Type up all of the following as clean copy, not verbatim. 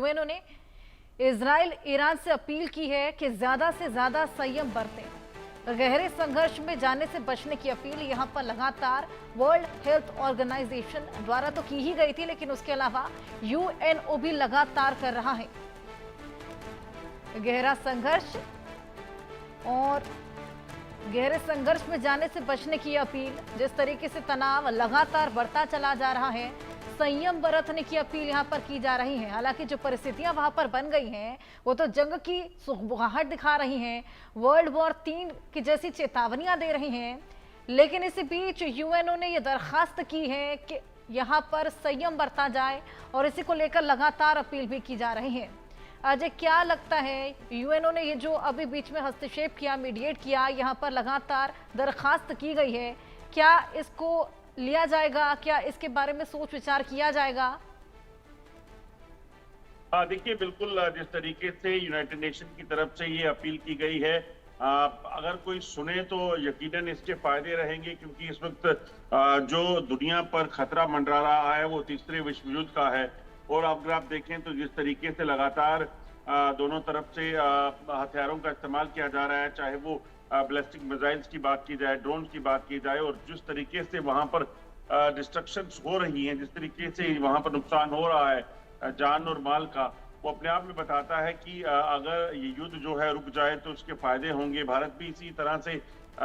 UNO ने Israel Iran से appeal की है कि ज्यादा से ज्यादा संयम बरतें। गहरे संघर्ष में जाने से बचने की अपील यहां पर लगातार वर्ल्ड हेल्थ ऑर्गेनाइजेशन द्वारा तो की ही गई थी, लेकिन उसके अलावा यूएनओ भी लगातार कर रहा है। गहरा संघर्ष और गहरे संघर्ष में जाने से बचने की अपील, जिस तरीके से तनाव लगातार बढ़ता चला जा रहा है, संयम बरतने की अपील यहां पर की जा रही है। हालांकि जो परिस्थितियां वहां पर बन गई हैं वो तो जंग की सुगबुगाहट दिखा रही हैं, वर्ल्ड वॉर 3 की जैसी चेतावनियां दे रही हैं, लेकिन इसी बीच यूएनओ ने यह दरखास्त की है कि यहां पर संयम बरता जाए और इसी को लेकर लगातार अपील भी की जा रही है। अजय, क्या लगता है यूएनओ ने ये जो अभी बीच में हस्तक्षेप किया, मीडिएट किया, यहाँ पर लगातार दरखास्त की गई है, क्या इसको लिया जाएगा? क्या इसके बारे में सोच विचार किया जाएगा? देखिए, बिल्कुल जिस तरीके से यूनाइटेड नेशन की तरफ से ये अपील की गई है, अगर कोई सुने तो यकीनन इसके फायदे रहेंगे, क्योंकि इस वक्त जो दुनिया पर खतरा मंडरा रहा है वो तीसरे विश्व युद्ध का है। और अगर आप देखें तो जिस तरीके से लगातार दोनों तरफ से हथियारों का इस्तेमाल किया जा रहा है, चाहे वो बैलिस्टिक मिसाइल्स की बात की जाए, ड्रोन की बात की जाए, और जिस तरीके से वहां पर डिस्ट्रक्शंस हो रही हैं, जिस तरीके से वहां पर नुकसान हो रहा है जान और माल का, वो अपने आप में बताता है कि अगर ये युद्ध जो है रुक जाए तो उसके फायदे होंगे। भारत भी इसी तरह से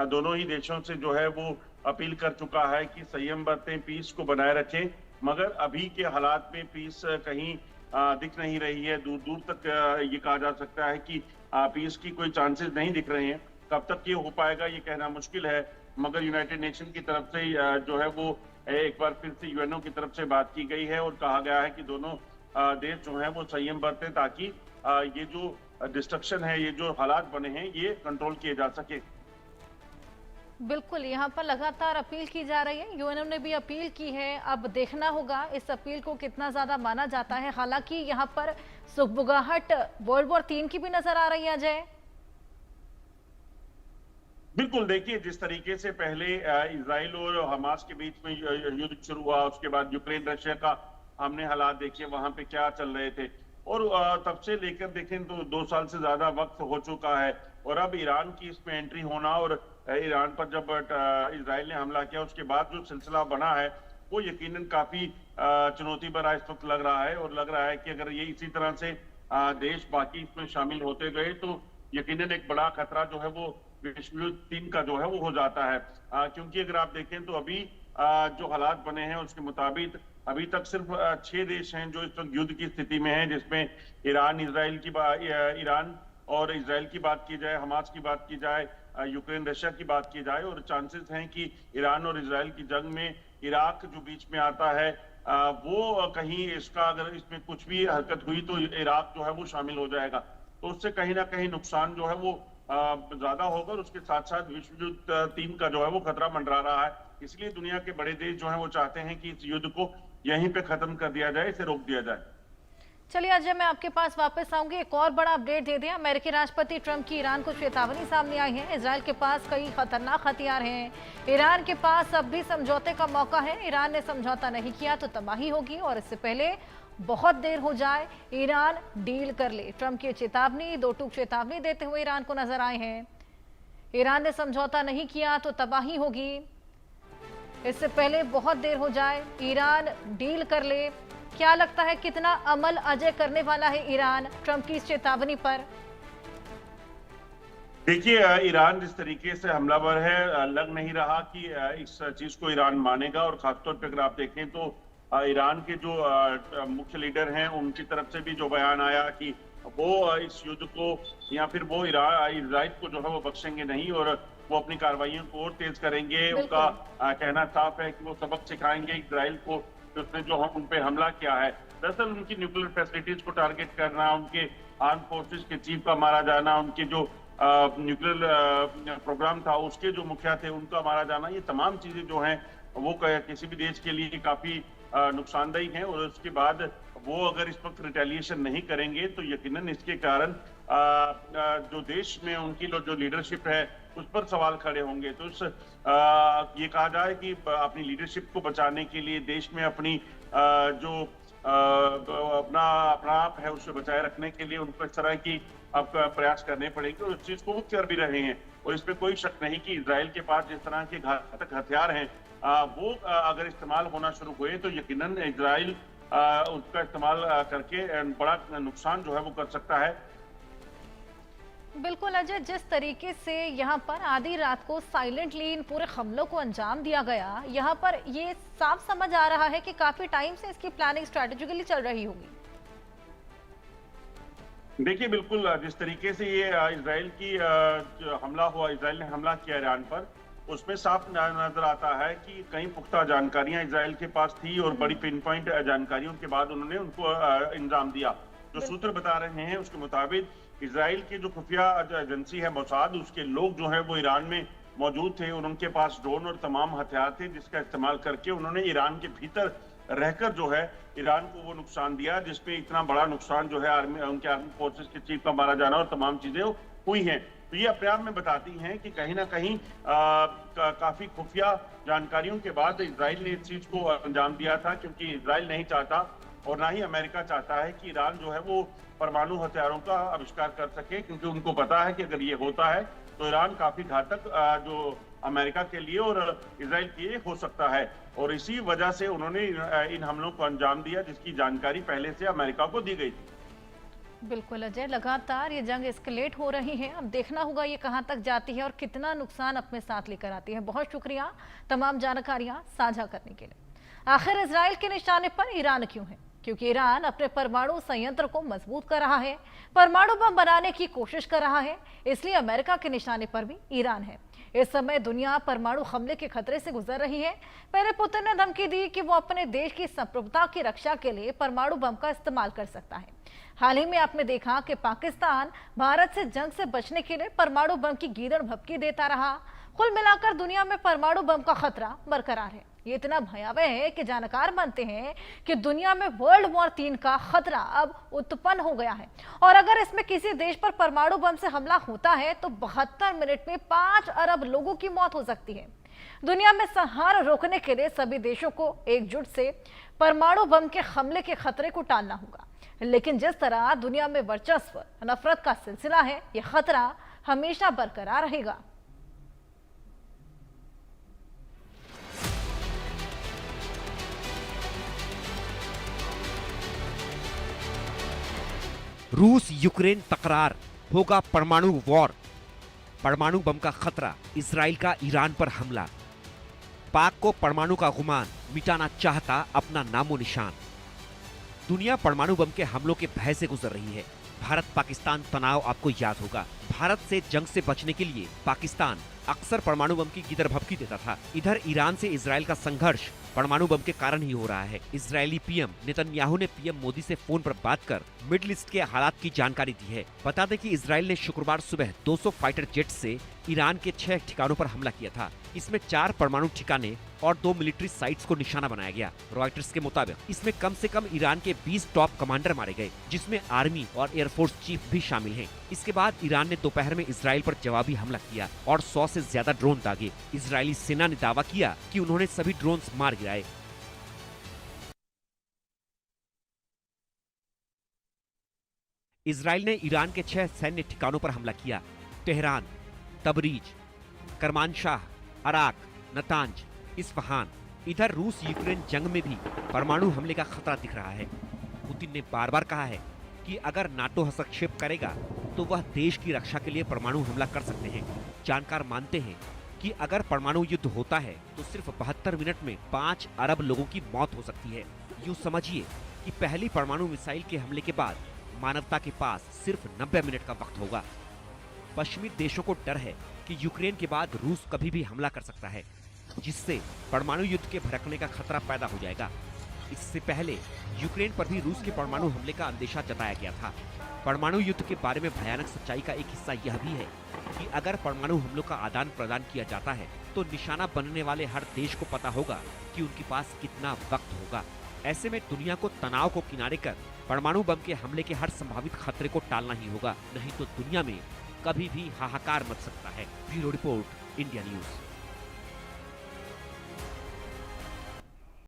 दोनों ही देशों से जो है वो अपील कर चुका है कि संयम बरतें, पीस को बनाए रखें, मगर अभी के हालात में पीस कहीं दिख नहीं रही है। दूर दूर तक ये कहा जा सकता है कि पीस की कोई चांसेस नहीं दिख रहे हैं। कब तक ये हो पाएगा ये कहना मुश्किल है, मगर यूनाइटेड नेशन की तरफ से जो है वो एक बार फिर से यूएनओ की तरफ से बात की गई है और कहा गया है कि दोनों देश जो है वो संयम बरतें, ताकि ये जो डिस्ट्रक्शन है, ये जो हालात बने हैं, ये कंट्रोल किए जा सके। बिल्कुल, यहाँ पर लगातार अपील की जा रही है। यूएनओ ने भी अपील की है, अब देखना होगा इस अपील को कितना ज्यादा माना जाता है। हालांकि यहाँ पर सुगबुगाहट वर्ल्ड वॉर 3 की भी नजर आ रही है। अजय, बिल्कुल, देखिए, जिस तरीके से पहले इजराइल और हमास के बीच में युद्ध शुरू हुआ, उसके बाद यूक्रेन रशिया का हमने हालात देखे, वहां पे क्या चल रहे थे, और तब से लेकर देखें तो 2 साल से ज्यादा वक्त हो चुका है। और अब ईरान की इसमें एंट्री होना और ईरान पर जब इजराइल ने हमला किया उसके बाद जो सिलसिला बना है वो यकीनन काफी चुनौती भरा इस वक्त लग रहा है। और लग रहा है कि अगर ये इसी तरह से देश बाकी इसमें शामिल होते गए तो यकीनन एक बड़ा खतरा जो है वो विश्व युद्ध 3 का जो है वो हो जाता है। क्योंकि अगर आप देखें तो अभी जो हालात बने हैं उसके मुताबिक अभी तक सिर्फ 6 देश हैं जो इस वक्त युद्ध की स्थिति में हैं, जिसमें ईरान और इजराइल की बात की जाए, हमास की बात की जाए, यूक्रेन रशिया की बात की जाए, और चांसेस हैं कि ईरान और इजराइल की जंग में इराक जो बीच में आता है वो कहीं इसका अगर इसमें कुछ भी हरकत हुई तो इराक जो है वो शामिल हो जाएगा। तो उससे कहीं ना कहीं नुकसान जो है वो ज्यादा होगा, और उसके साथ साथ विश्व युद्ध 3 का जो है वो खतरा मंडरा रहा है। इसलिए दुनिया के बड़े देश जो हैं वो चाहते हैं कि इस युद्ध को यहीं पे खत्म कर दिया जाए, इसे रोक दिया जाए। चलिए अजय, मैं आपके पास वापस आऊंगी। एक और बड़ा अपडेट दे दिया, अमेरिकी राष्ट्रपति ट्रंप की ईरान को चेतावनी सामने आई है। इजराइल के पास कई खतरनाक हथियार हैं, ईरान के पास अब भी समझौते का मौका है। ईरान ने समझौता नहीं किया तो तबाही होगी, और इससे पहले बहुत देर हो जाए ईरान डील कर ले। ट्रंप की चेतावनी, 2 टूक चेतावनी देते हुए ईरान को नजर आए हैं। ईरान ने समझौता नहीं किया तो तबाही होगी, इससे पहले बहुत देर हो जाए ईरान डील कर ले। क्या लगता है कितना अमल अजय करने वाला है ईरान ट्रंप की इस चेतावनी पर? देखिए, ईरान जिस तरीके से हमलावर है, लग नहीं रहा कि इस चीज को ईरान मानेगा। और खासतौर पर अगर आप देखें तो ईरान के जो मुख्य लीडर हैं उनकी तरफ से भी जो बयान आया कि वो इस युद्ध को या फिर वो इजराइल को जो है वो बख्शेंगे नहीं, और वो अपनी कार्रवाइयों को और तेज करेंगे। उनका कहना साफ है कि वो सबक सिखाएंगे इजराइल को, उसने जो हम उन पे हमला किया है। दरअसल उनकी न्यूक्लियर फैसिलिटीज को टारगेट करना, उनके आर्म फोर्सेस के चीफ का मारा जाना, उनके जो न्यूक्लियर प्रोग्राम था उसके जो मुखिया थे उनका मारा जाना, ये तमाम चीजें जो हैं वो किसी भी देश के लिए काफी नुकसानदायी हैं। और उसके बाद वो अगर इस वक्त रिटेलिएशन नहीं करेंगे तो यकीनन इसके कारण जो देश में उनकी जो लीडरशिप है उस पर सवाल खड़े होंगे। तो ये कहा जाए कि अपनी लीडरशिप को बचाने के लिए देश में अपनी जो अपना अपना आप है उसे बचाए रखने के लिए उनको इस तरह की अब प्रयास करने पड़ेंगे और उस चीज को वो कर भी रहे हैं। और इसमें कोई शक नहीं कि इजराइल के पास जिस तरह के घातक हथियार हैं वो अगर इस्तेमाल होना शुरू हुए तो यकीनन इजराइल उसका इस्तेमाल करके बड़ा नुकसान जो है वो कर सकता है। बिल्कुल अजय, जिस तरीके से यहाँ पर आधी रात को साइलेंटली इन पूरे हमलों को अंजाम दिया गया, यहाँ पर ये साफ समझ आ रहा है कि काफी टाइम से इसकी प्लानिंग स्ट्रेटेजिकली चल रही होगी। देखिए बिल्कुल जिस तरीके से ये इजराइल की जो हमला हुआ, इजराइल ने हमला किया ईरान पर, उसमें साफ नजर आता है कि कई पुख्ता जानकारियां इजराइल के पास थी और बड़ी पिन पॉइंट जानकारियों के बाद उन्होंने उनको अंजाम दिया। जो सूत्र बता रहे हैं उसके मुताबिक इजराइल की जो खुफिया एजेंसी है मोसाद, उसके लोग जो है वो ईरान में मौजूद थे और उनके पास ड्रोन और तमाम हथियार थे जिसका इस्तेमाल करके उन्होंने ईरान के भीतर रहकर जो है ईरान को वो नुकसान दिया जिसमें इतना बड़ा नुकसान जो है उनके आर्मी फोर्सेस के चीफ का मारा जाना और तमाम चीजें हुई हैं। तो ये अपने आप में बताती हैं कि कहीं ना कहीं काफी खुफिया जानकारियों के बाद इजराइल ने इस चीज को अंजाम दिया था, क्योंकि इजराइल नहीं चाहता और ना ही अमेरिका चाहता है कि ईरान जो है वो परमाणु हथियारों का आविष्कार कर सके, क्योंकि उनको पता है कि अगर ये होता है तो ईरान काफी घातक जो अमेरिका के लिए और इजराइल के लिए हो सकता है। और इसी वजह से उन्होंने इन हमलों को अंजाम दिया जिसकी जानकारी पहले से अमेरिका को दी गई थी। बिल्कुल अजय, लगातार ये जंग एस्केलेट हो रही है, अब देखना होगा ये कहां तक जाती है और कितना नुकसान अपने साथ लेकर आती है। बहुत शुक्रिया तमाम जानकारियां साझा करने के लिए। आखिर इजराइल के निशाने पर ईरान क्यों है? क्योंकि ईरान अपने परमाणु संयंत्र को मजबूत कर रहा है, परमाणु बम बनाने की कोशिश कर रहा है, इसलिए अमेरिका के निशाने पर भी ईरान है। इस समय दुनिया परमाणु हमले के खतरे से गुजर रही है। पहले पुतिन ने धमकी दी कि वो अपने देश की संप्रभुता की रक्षा के लिए परमाणु बम का इस्तेमाल कर सकता है। हाल ही में आपने देखा कि पाकिस्तान भारत से जंग से बचने के लिए परमाणु बम की गीदड़ भभकी देता रहा। कुल मिलाकर दुनिया में परमाणु बम का खतरा बरकरार है। ये इतना भयावह है कि जानकार मानते हैं कि दुनिया में वर्ल्ड वॉर 3 का खतरा अब उत्पन्न हो गया है और अगर इसमें किसी देश पर परमाणु बम से हमला होता है तो 72 मिनट में 5 अरब लोगों की मौत हो सकती है। दुनिया में संहार रोकने के लिए सभी देशों को एकजुट से परमाणु बम के हमले के खतरे को टालना होगा। लेकिन जिस तरह दुनिया में वर्चस्व नफरत का सिलसिला है, यह खतरा हमेशा बरकरार रहेगा। रूस यूक्रेन तकरार, होगा परमाणु वॉर, परमाणु बम का खतरा, इजराइल का ईरान पर हमला, पाक को परमाणु का गुमान, मिटाना चाहता अपना नामो निशान। दुनिया परमाणु बम के हमलों के भय से गुजर रही है। भारत पाकिस्तान तनाव आपको याद होगा। भारत से जंग से बचने के लिए पाकिस्तान अक्सर परमाणु बम की गिदर भभकी देता था। इधर ईरान से इजराइल का संघर्ष परमाणु बम के कारण ही हो रहा है। इजरायली पीएम नेतन्याहू ने पीएम मोदी से फोन पर बात कर मिडिल ईस्ट के हालात की जानकारी दी है। बता दें कि इजराइल ने शुक्रवार सुबह 200 फाइटर जेट से ईरान के 6 ठिकानों पर हमला किया था। इसमें 4 परमाणु ठिकाने और 2 मिलिट्री साइट्स को निशाना बनाया गया। रॉयटर्स के मुताबिक इसमें कम से कम ईरान के 20 टॉप कमांडर मारे गए, जिसमें आर्मी और एयरफोर्स चीफ भी शामिल हैं। इसके बाद ईरान ने दोपहर में इजराइल पर जवाबी हमला किया और 100 से ज्यादा ड्रोन दागे। इजरायली सेना ने दावा किया कि उन्होंने सभी ड्रोन मार गिराए। इजराइल ने ईरान के 6 सैन्य ठिकानों पर हमला किया। Tehran, Tabriz, Kermanshah, अराक, Natanz, Isfahan. इधर रूस यूक्रेन जंग में भी परमाणु हमले का खतरा दिख रहा है। पुतिन ने बार बार कहा है कि अगर नाटो हस्तक्षेप करेगा तो वह देश की रक्षा के लिए परमाणु हमला कर सकते हैं। जानकार मानते हैं कि अगर परमाणु युद्ध होता है तो सिर्फ 72 मिनट में 5 अरब लोगों की मौत हो सकती है। यूं समझिए कि पहली परमाणु मिसाइल के हमले के बाद मानवता के पास सिर्फ 90 मिनट का वक्त होगा। पश्चिमी देशों को डर है कि यूक्रेन के बाद रूस कभी भी हमला कर सकता है, जिससे परमाणु युद्ध के भड़कने का खतरा पैदा हो जाएगा। इससे पहले यूक्रेन पर भी रूस के परमाणु हमले का अंदेशा जताया गया था। परमाणु युद्ध के बारे में भयानक सच्चाई का एक हिस्सा यह भी है कि अगर परमाणु हमलों का आदान प्रदान किया जाता है तो निशाना बनने वाले हर देश को पता होगा कि उनके पास कितना वक्त होगा। ऐसे में दुनिया को तनाव को किनारे कर परमाणु बम के हमले के हर संभावित खतरे को टालना ही होगा, नहीं तो दुनिया में कभी भी हाहाकार मच सकता है। Bureau report, India news.